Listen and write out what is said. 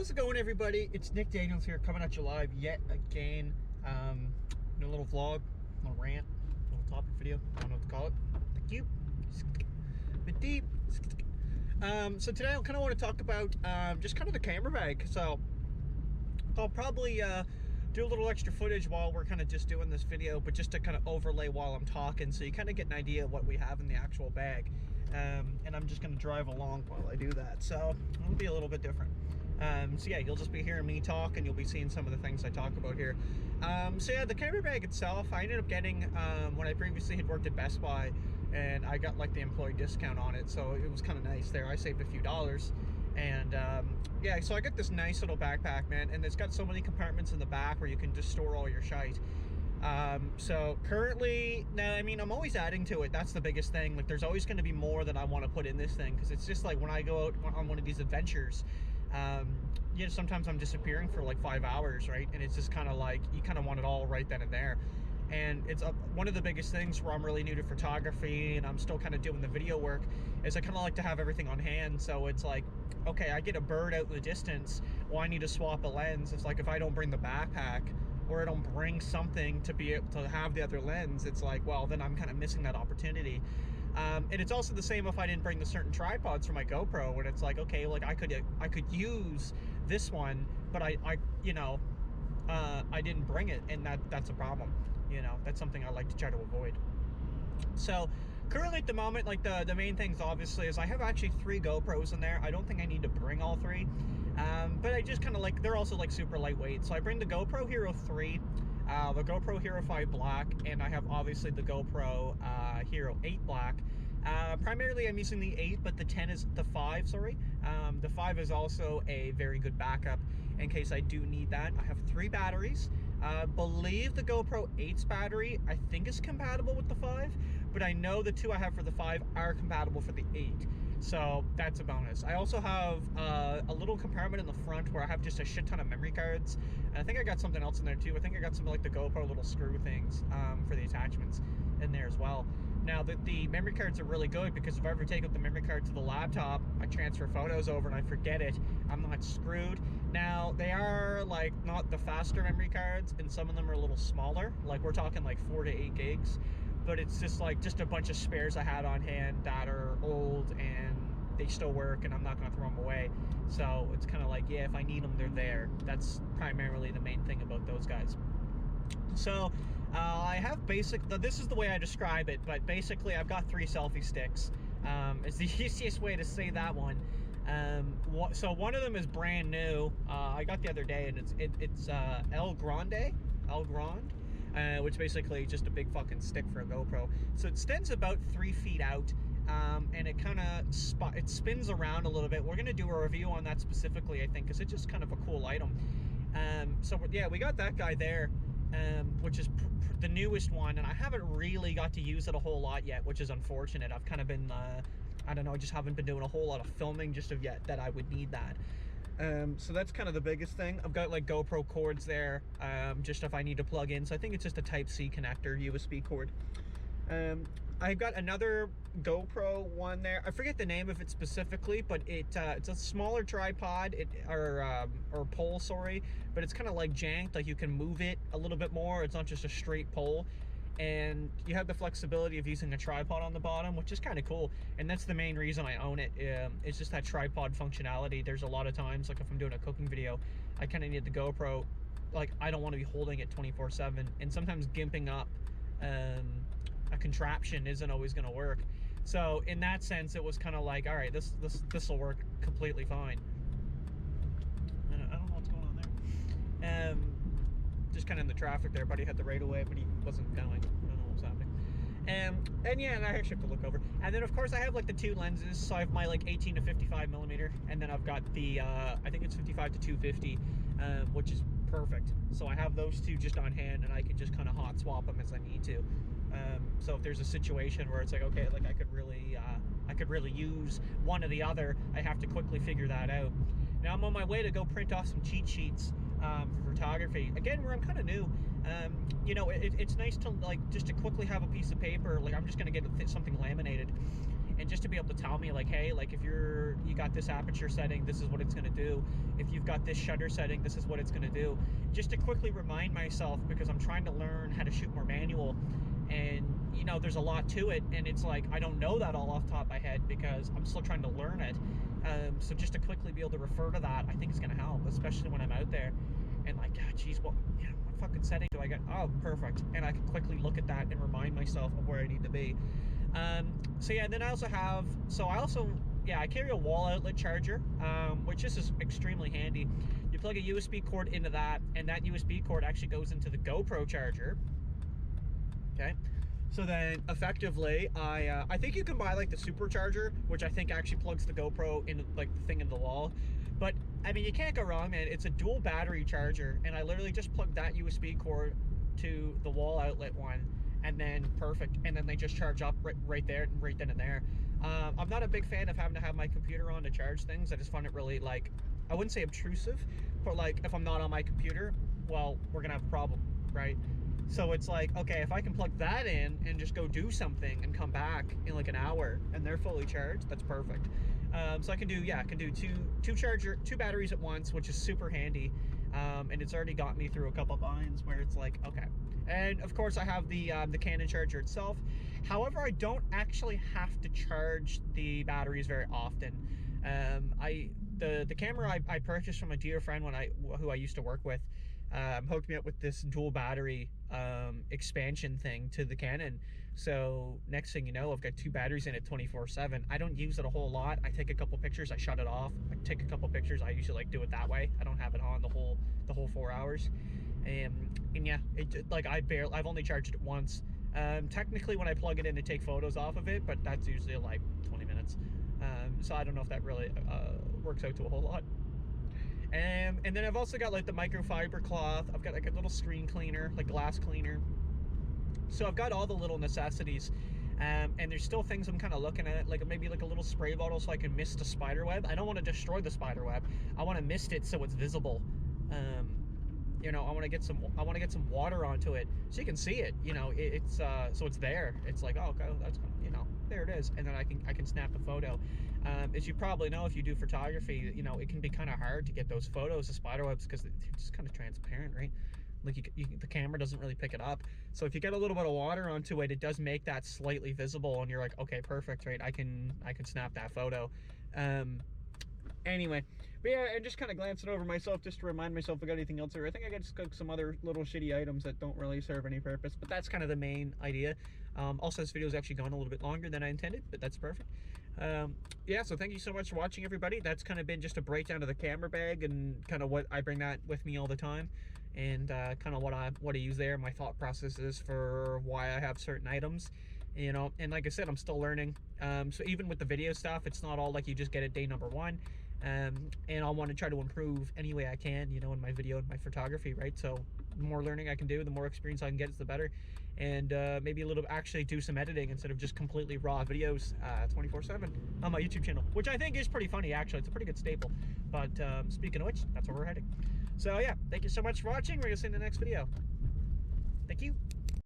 How's it going, everybody? It's Nick Daniels here, coming at you live yet again. In a little vlog, a little rant, a little topic video. I don't know what to call it. Thank you. Bit deep. So today I kind of want to talk about just kind of the camera bag. So I'll probably do a little extra footage while we're kind of just doing this video, but just to kind of overlay while I'm talking, so you kind of get an idea of what we have in the actual bag. And I'm just going to drive along while I do that, so it'll be a little bit different. So yeah, you'll just be hearing me talk, and you'll be seeing some of the things I talk about here. So yeah, the camera bag itself, I ended up getting when I previously had worked at Best Buy, and I got like the employee discount on it, so it was kind of nice there. I saved a few dollars. And yeah, so I got this nice little backpack, man, and it's got so many compartments in the back where you can just store all your shite. So currently, now, I mean, I'm always adding to it. That's the biggest thing. Like, there's always going to be more that I want to put in this thing, because it's just like when I go out on one of these adventures, you know, sometimes I'm disappearing for like 5 hours, right? And it's just kind of like, you kind of want it all right then and there. And it's one of the biggest things where I'm really new to photography and I'm still kind of doing the video work, is I kind of like to have everything on hand. So it's like, okay, I get a bird out in the distance, well, I need to swap a lens. It's like, if I don't bring the backpack, or I don't bring something to be able to have the other lens, it's like, well, then I'm kind of missing that opportunity. And it's also the same if I didn't bring the certain tripods for my GoPro, when it's like, okay, like I could use this one, but I you know, I didn't bring it, and that's a problem. You know, that's something I like to try to avoid. So currently at the moment, like the main things obviously is I have actually 3 GoPros in there. I don't think I need to bring all 3, but I just kind of like, they're also like super lightweight. So I bring the GoPro Hero 3, the GoPro Hero 5 Black, and I have obviously the GoPro Hero 8 Black. Primarily I'm using the 8, but the 5, sorry. The 5 is also a very good backup in case I do need that. I have 3 batteries. Believe the GoPro 8's battery, I think, is compatible with the 5, but I know the 2 I have for the 5 are compatible for the 8. So that's a bonus. I also have a little compartment in the front where I have just a shit ton of memory cards. And I think I got something else in there too. I think I got some like the GoPro little screw things for the attachments in there as well. Now the memory cards are really good, because if I ever take out the memory card to the laptop, I transfer photos over and I forget it, I'm not screwed. Now they are like not the faster memory cards, and some of them are a little smaller. Like we're talking like 4 to 8 gigs. But it's just like a bunch of spares I had on hand that are old and they still work, and I'm not going to throw them away. So it's kind of like, yeah, if I need them, they're there. That's primarily the main thing about those guys. So I have this is the way I describe it, but basically I've got 3 selfie sticks. It's the easiest way to say that one. So one of them is brand new. I got the other day, and it's El Grande, which basically is just a big fucking stick for a GoPro. So it extends about 3 feet out, and it kind of spins around a little bit. We're gonna do a review on that specifically, I think, because it's just kind of a cool item. So yeah, we got that guy there, which is the newest one, and I haven't really got to use it a whole lot yet, which is unfortunate. I've kind of been, I don't know, I just haven't been doing a whole lot of filming just of yet that I would need that. So that's kind of the biggest thing. I've got like GoPro cords there, just if I need to plug in. So I think it's just a Type-C connector, USB cord. I've got another GoPro one there. I forget the name of it specifically, but it's a smaller tripod, or pole, sorry. But it's kind of like janked, like you can move it a little bit more. It's not just a straight pole. And you have the flexibility of using a tripod on the bottom, which is kind of cool. And that's the main reason I own it. It's just that tripod functionality. There's a lot of times, like if I'm doing a cooking video, I kind of need the GoPro. Like, I don't want to be holding it 24/7. And sometimes gimping up a contraption isn't always going to work. So in that sense, it was kind of like, all right, this will work completely fine. I don't know what's going on there. Just kind of in the traffic there. Buddy had the right of way, but he wasn't going. I don't know what's happening. And yeah, and I actually have to look over. And then of course I have like the 2 lenses. So I have my like 18 to 55 millimeter, and then I've got the I think it's 55 to 250, which is perfect. So I have those 2 just on hand, and I can just kind of hot swap them as I need to. So if there's a situation where it's like, okay, like I could really use one or the other, I have to quickly figure that out. Now I'm on my way to go print off some cheat sheets for photography. Again, where I'm kind of new. You know, it's nice to like just to quickly have a piece of paper. Like I'm just gonna get something laminated, and just to be able to tell me like, hey, like if you got this aperture setting, this is what it's going to do. If you've got this shutter setting, this is what it's going to do. Just to quickly remind myself, because I'm trying to learn how to shoot more manual, and you know, there's a lot to it, and it's like I don't know that all off the top of my head because I'm still trying to learn it. So just to quickly be able to refer to that, I think is going to help, especially when I'm out there and like, God, geez, what fucking setting do I get? Oh, perfect. And I can quickly look at that and remind myself of where I need to be. So yeah, and then I also have, I carry a wall outlet charger, which is extremely handy. You plug a USB cord into that, and that USB cord actually goes into the GoPro charger. Okay. So then effectively, I think you can buy like the supercharger, which I think actually plugs the GoPro in like the thing in the wall. But I mean, you can't go wrong, man. It's a dual battery charger, and I literally just plugged that USB cord to the wall outlet one, and then perfect. And then they just charge up right there, right then and there. I'm not a big fan of having to have my computer on to charge things. I just find it really, like, I wouldn't say obtrusive, but like if I'm not on my computer, well, we're gonna have a problem, right? So it's like, okay, if I can plug that in and just go do something and come back in like an hour and they're fully charged, that's perfect. So I can do two batteries at once, which is super handy. And it's already got me through a couple binds where it's like, okay. And of course I have the Canon charger itself. However, I don't actually have to charge the batteries very often. The camera I purchased from a dear friend who I used to work with, hooked me up with this dual battery expansion thing to the Canon. So next thing you know, I've got two batteries in it 24/7. I don't use it a whole lot. I take a couple pictures, I shut it off. I take a couple pictures. I usually like do it that way. I don't have it on the whole 4 hours. And yeah, I've only charged it once. Technically, when I plug it in to take photos off of it, but that's usually like 20 minutes. So I don't know if that really works out to a whole lot. And then I've also got like the microfiber cloth. I've got like a little screen cleaner, like glass cleaner. So I've got all the little necessities. And there's still things I'm kind of looking at, like maybe like a little spray bottle so I can mist a spider web. I don't want to destroy the spider web. I want to mist it so it's visible. You know, I want to get some water onto it so you can see it. You know, so it's there. It's like, oh, okay, that's, you know, there it is, and then I can snap the photo. As you probably know, if you do photography, you know, it can be kind of hard to get those photos of spiderwebs because they're just kind of transparent, right? Like the camera doesn't really pick it up. So if you get a little bit of water onto it, it does make that slightly visible, and you're like, okay, perfect, right? I can snap that photo. Anyway, but yeah, and just kind of glancing over myself just to remind myself if I got anything else there. I think I just got some other little shitty items that don't really serve any purpose, but that's kind of the main idea. Also, this video is actually going a little bit longer than I intended, but that's perfect. Yeah, so thank you so much for watching, everybody. That's kind of been just a breakdown of the camera bag and kind of what I bring that with me all the time, and kind of what I use there, my thought processes for why I have certain items. You know, and like I said, I'm still learning. So even with the video stuff, it's not all like you just get it day number one. And I want to try to improve any way I can, you know, in my video and my photography, right? So the more learning I can do, the more experience I can get, the better. And maybe a little actually do some editing instead of just completely raw videos 24/7 on my YouTube channel, which I think is pretty funny, actually. It's a pretty good staple. But speaking of which, that's where we're heading. So yeah, thank you so much for watching. We're gonna see you in the next video. Thank you.